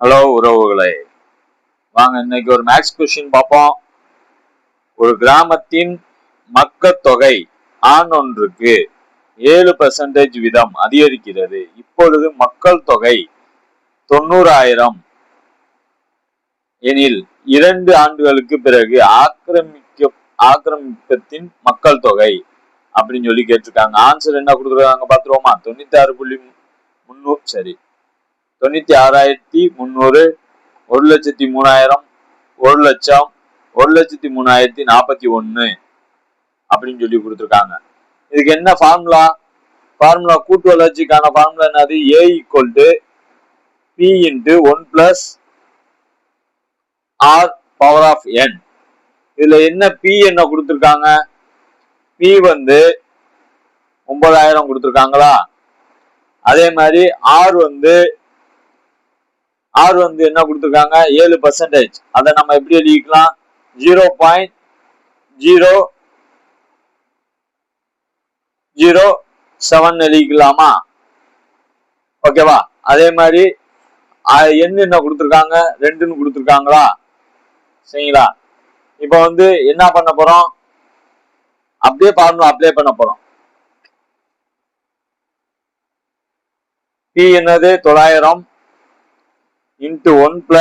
Hello உறவுகளே, வாங்க இன்னைக்கு ஒரு மேக்ஸ் கொஸ்டின் பார்ப்போம். ஒரு கிராமத்தின் மக்கள் தொகை ஆண் ஒன்றுக்கு 7% வீதம் அதிகரிக்கிறது. இப்பொழுது மக்கள் தொகை 90,000 எனில் 2 ஆண்டுகளுக்கு பிறகு ஆக்கிரமிப்பத்தின் மக்கள் தொகை அப்படின்னு சொல்லி கேட்டிருக்காங்க. ஆன்சர் என்ன கொடுத்துருக்காங்க பார்த்துருவோமா? 96,300 சரி 96,300, 1,03,000, 1,00,000, 1,03,041 அப்படின்னு சொல்லி கொடுத்துருக்காங்க. இதுக்கு என்ன ஃபார்முலா? கூட்டு வளர்ச்சிக்கான ஃபார்முலா என்னது? A = P × 1 + R (n). இதுல என்ன P என்ன கொடுத்துருக்காங்க? P வந்து 9,000 கொடுத்துருக்காங்களா? அதே மாதிரி R வந்து என்ன கொடுத்துருக்காங்க? 7%. அதை நம்ம எப்படி எழுதிக்கலாம்? 0.007 எழுதிக்கலாமா? ஓகேவா? அதே மாதிரி என்ன கொடுத்துருக்காங்க? 2ன்னு கொடுத்துருக்காங்களா? சரிங்களா? இப்ப வந்து என்ன பண்ண போறோம்? அப்படியே ஃபார்முலா அப்ளை பண்ண போறோம். P என்னது? 9,000 × 1 +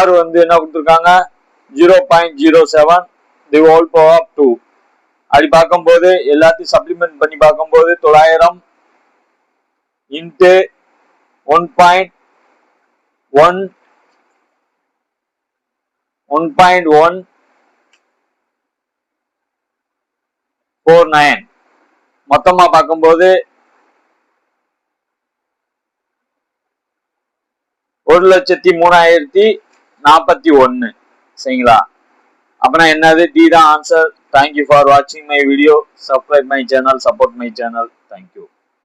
R வந்து என்ன கொடுத்துருக்காங்க? 0.07 தி ஹோல் பவர் 2. அப்படி பார்க்கும்போது எல்லாத்தையும் சப்ளிமெண்ட் பண்ணி பார்க்கும்போது 9,000 × 1.149 மொத்தமா பார்க்கும்போது 1,03,041. சரிங்களா? அப்படின்னா என்னது? டி தான் ஆன்சர். தேங்க்யூ ஃபார் வாட்சிங் my video. Subscribe my channel, support my channel. Thank you.